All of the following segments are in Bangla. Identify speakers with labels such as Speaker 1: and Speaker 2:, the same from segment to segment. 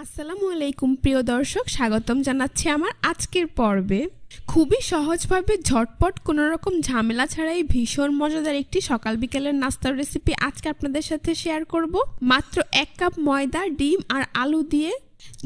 Speaker 1: আসসালামু আলাইকুম প্রিয় দর্শক, স্বাগতম জানাচ্ছি আমার আজকের পর্বে। খুবই সহজভাবে ঝটপট কোনো রকম ঝামেলা ছাড়াই ভীষণ মজাদার একটি সকাল বিকেলের নাস্তার রেসিপি আজকে আপনাদের সাথে শেয়ার করব। মাত্র 1 কাপ ময়দা, ডিম আর আলু দিয়ে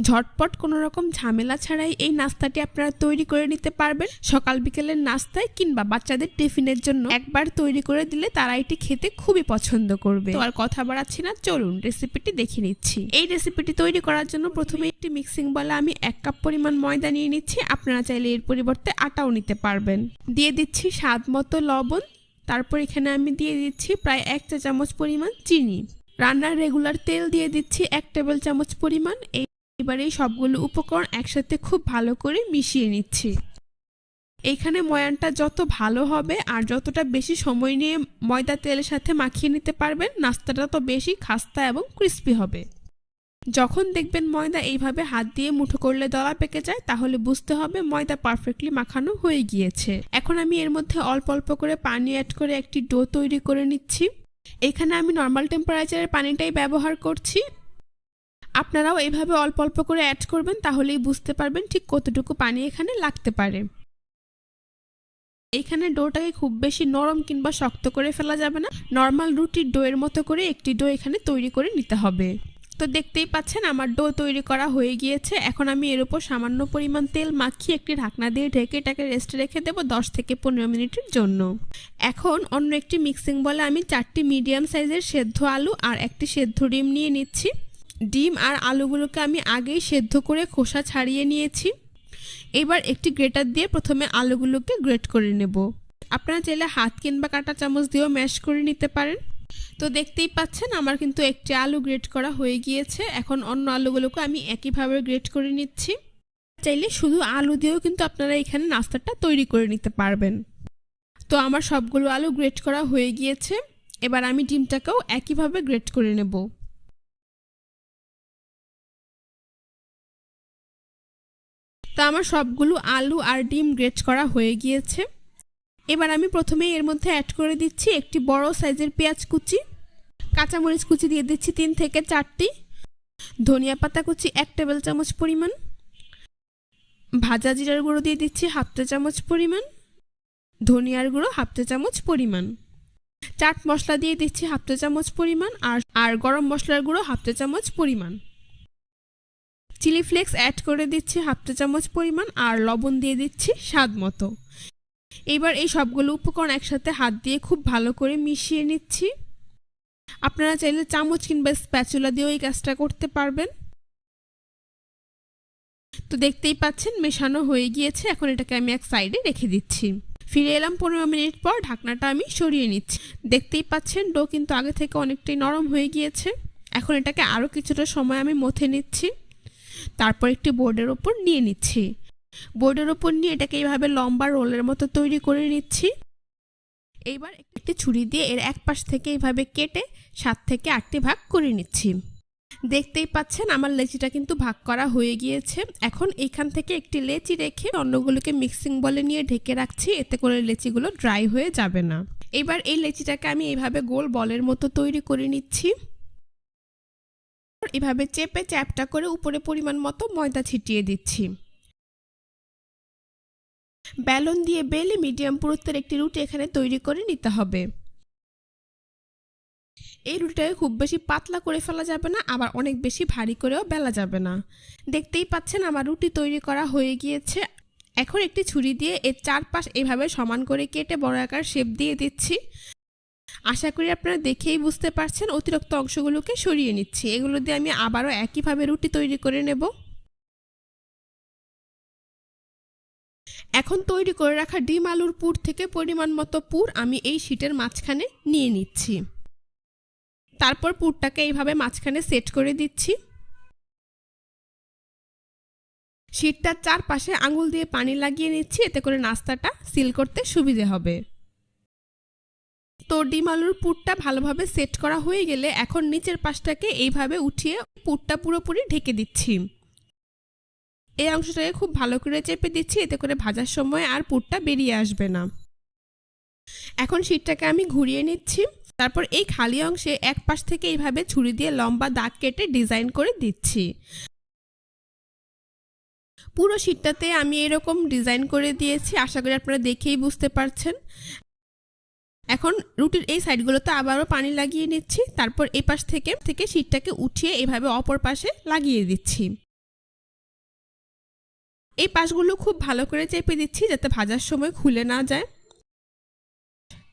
Speaker 1: ঝটপট কোনো রকম ঝামেলা ছাড়াই এই নাস্তাটি আপনারা তৈরি করে নিতে পারবেন। সকাল বিকেলের নাস্তায় কিংবা বাচ্চাদের টিফিনের জন্য একবার তৈরি করে দিলে তারা এটি খেতে খুবই পছন্দ করবে। তো আর কথা বাড়াচ্ছি না, চলুন রেসিপিটি দেখে নিচ্ছি। এই রেসিপিটি তৈরি করার জন্য প্রথমে একটি মিক্সিং বলে আমি 1 কাপ পরিমাণ ময়দা নিয়ে নিচ্ছি। আপনারা চাইলে এর পরিবর্তে আটাও নিতে পারবেন। দিয়ে দিচ্ছি স্বাদ মতো লবণ। তারপর এখানে আমি দিয়ে দিচ্ছি প্রায় 1 চা চামচ পরিমাণ চিনি। রান্নার রেগুলার তেল দিয়ে দিচ্ছি 1 টেবিল চামচ পরিমাণ। এবার এই সবগুলো উপকরণ একসাথে খুব ভালো করে মিশিয়ে নিচ্ছি। এইখানে ময়ানটা যত ভালো হবে আর যতটা বেশি সময় নিয়ে ময়দা তেলের সাথে মাখিয়ে নিতে পারবেন, নাস্তাটা তো বেশি খাস্তা এবং ক্রিস্পি হবে। যখন দেখবেন ময়দা এইভাবে হাত দিয়ে মুঠো করলে দলা পেকে যায়, তাহলে বুঝতে হবে ময়দা পারফেক্টলি মাখানো হয়ে গিয়েছে। এখন আমি এর মধ্যে অল্প অল্প করে পানি অ্যাড করে একটি ডো তৈরি করে নিচ্ছি। এখানে আমি নর্মাল টেম্পারেচারের পানিটাই ব্যবহার করছি। আপনারাও এইভাবে অল্প অল্প করে অ্যাড করবেন, তাহলেই বুঝতে পারবেন ঠিক কতটুকু পানি এখানে লাগতে পারে। এইখানে ডোটাকে খুব বেশি নরম কিংবা শক্ত করে ফেলা যাবে না, নর্মাল রুটির ডোয়ের মতো করে একটি ডো এখানে তৈরি করে নিতে হবে। তো দেখতেই পাচ্ছেন আমার ডো তৈরি করা হয়ে গিয়েছে। এখন আমি এর উপর সামান্য পরিমাণ তেল মাখিয়ে একটি ঢাকনা দিয়ে ঢেকে এটাকে রেস্টে রেখে দেবো 10 থেকে 15 মিনিটের জন্য। এখন অন্য একটি মিক্সিং বলে আমি 4টি মিডিয়াম সাইজের সেদ্ধ আলু আর একটি সেদ্ধ ডিম নিয়ে নিচ্ছি। ডিম আর আলুগুলোকে আমি আগেই সেদ্ধ করে খোসা ছাড়িয়ে নিয়েছি। এবার একটি গ্রেটার দিয়ে প্রথমে আলুগুলোকে গ্রেট করে নেব। আপনারা চাইলে হাত কিংবা কাঁটা চামচ দিয়েও ম্যাশ করে নিতে পারেন। তো দেখতেই পাচ্ছেন আমার কিন্তু একটি আলু গ্রেট করা হয়ে গিয়েছে। এখন অন্য আলুগুলোকে আমি একইভাবে গ্রেট করে নিচ্ছি। চাইলে শুধু আলু দিয়েও কিন্তু আপনারা এখানে নাস্তাটা তৈরি করে নিতে পারবেন। তো আমার সবগুলো আলু গ্রেট করা হয়ে গিয়েছে। এবার আমি ডিমটাকেও একইভাবে গ্রেট করে নেব। তো আমার সবগুলো আলু আর ডিম গ্রেট করা হয়ে গিয়েছে। এবার আমি প্রথমেই এর মধ্যে অ্যাড করে দিচ্ছি একটি বড় সাইজের পেঁয়াজ কুচি, কাঁচামরিচ কুচি দিয়ে দিচ্ছি 3 থেকে 4টি, ধনিয়া পাতা কুচি 1 টেবিল চামচ পরিমাণ, ভাজা জিরার গুঁড়ো দিয়ে দিচ্ছি 1/2 চা চামচ পরিমাণ, ধনিয়ার গুঁড়ো 1/2 চা চামচ পরিমাণ, চাট মশলা দিয়ে দিচ্ছি 1/2 চা চামচ পরিমাণ আর গরম মশলার গুঁড়ো 1/2 চা চামচ পরিমাণ, চিলি ফ্লেক্স অ্যাড করে দিচ্ছি 1/2 চা চামচ পরিমাণ আর লবণ দিয়ে দিচ্ছি স্বাদ মতো। এবার এই সবগুলো উপকরণ একসাথে হাত দিয়ে খুব ভালো করে মিশিয়ে নিচ্ছি। আপনারা চাইলে চামচ কিংবা স্প্যাচুলা দিয়েও এই কাজটা করতে পারবেন। তো দেখতেই পাচ্ছেন মেশানো হয়ে গিয়েছে। এখন এটাকে আমি এক সাইডে রেখে দিচ্ছি। ফিরে এলাম 15 মিনিট পর। ঢাকনাটা আমি সরিয়ে নিচ্ছি। দেখতেই পাচ্ছেন ডো কিন্তু আগে থেকে অনেকটাই নরম হয়ে গিয়েছে। এখন এটাকে আরও কিছুটা সময় আমি মথে নিচ্ছি। তারপর একটি বোর্ডের ওপর নিয়ে নিচ্ছি। বোর্ডের ওপর নিয়ে এটাকে এইভাবে লম্বা রোলের মতো তৈরি করে নিচ্ছি। এইবার একটি ছুরি দিয়ে এর এক পাশ থেকে এইভাবে কেটে 7 থেকে 8টি ভাগ করে নিচ্ছি। দেখতেই পাচ্ছেন আমার লেচিটা কিন্তু ভাগ করা হয়ে গিয়েছে। এখন এইখান থেকে একটি লেচি রেখে অন্যগুলোকে মিক্সিং বলে নিয়ে ঢেকে রাখছি, এতে করে লেচিগুলো ড্রাই হয়ে যাবে না। এবার এই লেচিটাকে আমি এইভাবে গোল বলের মতো তৈরি করে নিচ্ছি। এভাবে চেপে চ্যাপটা করে উপরে পরিমাণ মতো ময়দা ছিটিয়ে দিচ্ছি। বেলন দিয়ে বেলে মিডিয়াম পুরুত্বের একটি রুটি এখানে তৈরি করে নিতে হবে। এই রুটিটাকে খুব বেশি পাতলা করে ফেলা যাবে না, আবার অনেক বেশি ভারী করেও বেলা যাবে না। দেখতেই পাচ্ছেন আমার রুটি তৈরি করা হয়ে গিয়েছে। এখন একটি ছুরি দিয়ে এর চারপাশ এইভাবে সমান করে কেটে বড় আকার শেপ দিয়ে দিচ্ছি। আশা করি আপনারা দেখেই বুঝতে পারছেন। অতিরিক্ত অংশগুলোকে সরিয়ে নিচ্ছি। এগুলো দিয়ে আমি আবারও একইভাবে রুটি তৈরি করে নেব। এখন তৈরি করে রাখা ডিম আলুর পুর থেকে পরিমাণ মতো পুর আমি এই শীটের মাঝখানে নিয়ে নিচ্ছি। তারপর পুরটাকে এইভাবে মাঝখানে সেট করে দিচ্ছি। শীটটার চারপাশে আঙুল দিয়ে পানি লাগিয়ে নিচ্ছি, এতে করে নাস্তাটা সিল করতে সুবিধে হবে। তো ডিম আলুর পুরটা ভালোভাবে সেট করা হয়ে গেলে এখন নিচের পাশটাকে এইভাবে উঠিয়ে পুরটা পুরোপুরি ঢেকে দিচ্ছি। এই অংশটাকে খুব ভালো করে চেপে দিচ্ছি, এতে করে ভাজার সময় আর পুরটা বেরিয়ে আসবে না। এখন শীটটাকে আমি ঘুরিয়ে নিচ্ছি। তারপর এই খালি অংশে এক পাশ থেকে এইভাবে ছুরি দিয়ে লম্বা দাগ কেটে ডিজাইন করে দিচ্ছি। পুরো শীটটাতে আমি এরকম ডিজাইন করে দিয়েছি, আশা করি আপনারা দেখেই বুঝতে পারছেন। এখন রুটির এই সাইডগুলোতে আবারও পানি লাগিয়ে নিচ্ছি, তারপর এই পাশ থেকে শীটটাকে উঠিয়ে এভাবে অপর পাশে লাগিয়ে দিচ্ছি। এই পাশগুলো খুব ভালো করে চেপে দিচ্ছি যাতে ভাজার সময় খুলে না যায়।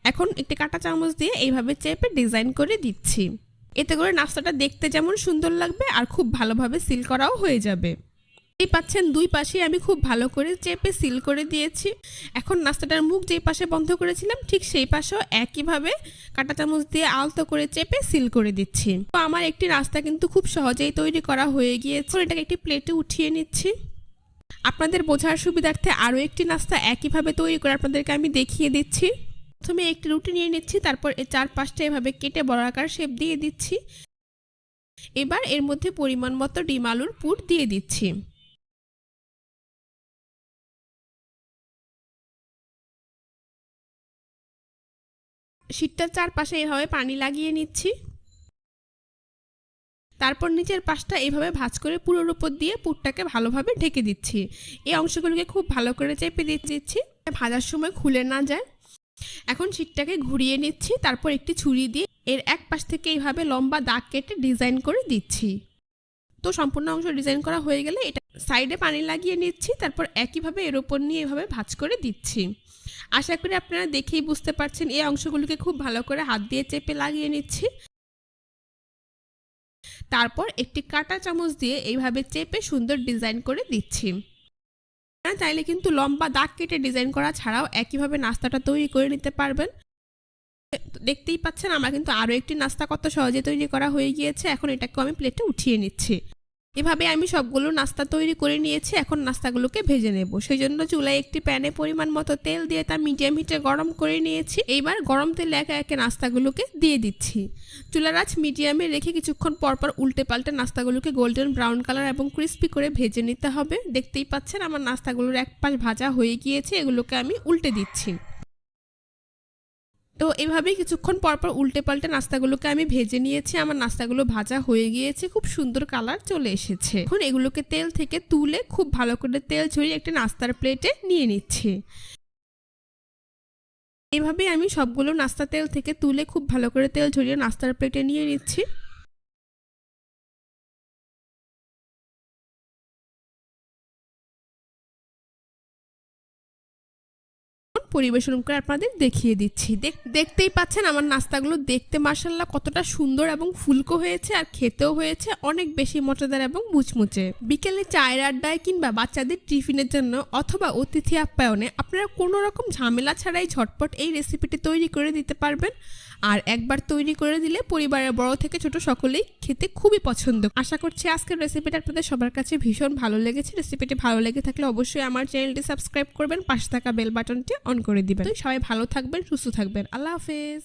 Speaker 1: এখন একটি কাঁটা চামচ দিয়ে এইভাবে চেপে ডিজাইন করে দিচ্ছি, এতে করে নাস্তাটা দেখতে যেমন সুন্দর লাগবে আর খুব ভালোভাবে সিল করাও হয়ে যাবে। এই পাচ্ছেন দুই পাশে আমি খুব ভালো করে চেপে সিল করে দিয়েছি। এখন নাস্তাটার মুখ যেই পাশে বন্ধ করেছিলাম ঠিক সেই পাশেও একইভাবে কাঁটা চামচ দিয়ে আলতো করে চেপে সিল করে দিচ্ছি। তো আমার একটি নাস্তা কিন্তু খুব সহজেই তৈরি করা হয়ে গিয়েছে। এটাকে একটি প্লেটে উঠিয়ে নিচ্ছি। আপনাদের বোঝার সুবিধার্থে আরও একটি নাস্তা একইভাবে তৈরি করে আপনাদেরকে আমি দেখিয়ে দিচ্ছি। প্রথমে একটি রুটি নিয়ে নিচ্ছি, তারপর এর চারপাশটা এভাবে কেটে বর্গাকার শেপ দিয়ে দিচ্ছি। এবার এর মধ্যে পরিমাণ মতো ডিম আলুর পুর দিয়ে দিচ্ছি। শীটটার চারপাশে এভাবে পানি লাগিয়ে নিচ্ছি, তারপর নিচের পাশটা এইভাবে ভাঁজ করে পুরোর উপর দিয়ে পুরটাকে ভালোভাবে ঢেকে দিচ্ছি। এই অংশগুলোকে খুব ভালো করে চেপে দিচ্ছি ভাজার সময় খুলে না যায়। এখন শীটটাকে ঘুরিয়ে নিচ্ছি, তারপর একটি ছুরি দিয়ে এর এক পাশ থেকে এইভাবে লম্বা দাগ কেটে ডিজাইন করে দিচ্ছি। তো সম্পূর্ণ অংশ ডিজাইন করা হয়ে গেলে এটা সাইডে পানি লাগিয়ে নিচ্ছি, তারপর একইভাবে এর উপর নিয়ে এভাবে ভাঁজ করে দিচ্ছি। আশা করি আপনারা দেখেই বুঝতে পারছেন। এই অংশগুলোকে খুব ভালো করে হাত দিয়ে চেপে লাগিয়ে নিচ্ছি, তারপর একটি কাঁটা চামচ দিয়ে এইভাবে চেপে সুন্দর ডিজাইন করে দিচ্ছি। চাইলে কিন্তু লম্বা দাগ কেটে ডিজাইন করা ছাড়াও একইভাবে নাস্তাটা তৈরি করে নিতে পারবেন। দেখতেই পাচ্ছেন আমার কিন্তু আরও একটি নাস্তা কত সহজে তৈরি করা হয়ে গিয়েছে। এখন এটাকে আমি প্লেটে উঠিয়ে নিচ্ছি। এভাবে আমি সবগুলো নাস্তা তৈরি করে নিয়েছি। এখন নাস্তাগুলোকে ভেজে নেব। সেই জন্য চুলায় একটি প্যানে পরিমাণ মতো তেল দিয়ে তা মিডিয়াম হিটে গরম করে নিয়েছি। এইবার গরম তেলে একে একে নাস্তাগুলোকে দিয়ে দিচ্ছি। চুলার আঁচ মিডিয়ামে রেখে কিছুক্ষণ পরপর উল্টে পাল্টে নাস্তাগুলোকে গোল্ডেন ব্রাউন কালার এবং ক্রিস্পি করে ভেজে নিতে হবে। দেখতেই পাচ্ছেন আমার নাস্তাগুলোর এক পাশ ভাজা হয়ে গিয়েছে, এগুলোকে আমি উল্টে দিচ্ছি। তো এভাবেই কিছুক্ষণ পরপর উল্টে পাল্টে নাস্তাগুলোকে আমি ভেজে নিয়েছি। আমার নাস্তাগুলো ভাজা হয়ে গিয়েছে, খুব সুন্দর কালার চলে এসেছে। এখন এগুলোকে তেল থেকে তুলে খুব ভালো করে তেল ঝরিয়ে একটা নাস্তার প্লেটে নিয়ে নিচ্ছি। এভাবেই আমি সবগুলো নাস্তা তেল থেকে তুলে খুব ভালো করে তেল ঝরিয়ে নাস্তার প্লেটে নিয়ে নিচ্ছি। পরিবেশন করে আপনাদের দেখিয়ে দিচ্ছি। দেখতেই পাচ্ছেন আমার নাস্তাগুলো দেখতে মাশাআল্লাহ কতটা সুন্দর এবং ফুলকো হয়েছে, আর খেতেও হয়েছে অনেক বেশি মজাদার এবং মুচমুচে। বিকেলে চায়ের আড্ডায় কিংবা বাচ্চাদের টিফিনের জন্য অথবা অতিথি আপ্যায়নে আপনারা কোনো রকম ঝামেলা ছাড়াই ঝটপট এই রেসিপিটি তৈরি করে দিতে পারবেন। আর একবার তৈরি করে দিলে পরিবারের বড় থেকে ছোট সকলেই খেতে খুবই পছন্দ। আশা করছি আজকের রেসিপিটা আপনাদের সবার কাছে ভীষণ ভালো লেগেছে। রেসিপিটি ভালো লেগে থাকলে অবশ্যই আমার চ্যানেলটি সাবস্ক্রাইব করবেন, পাশে থাকা বেল বাটনটি অন করে দিবেন। তো সবাই ভালো থাকবেন, সুস্থ থাকবেন। আল্লাহ হাফেজ।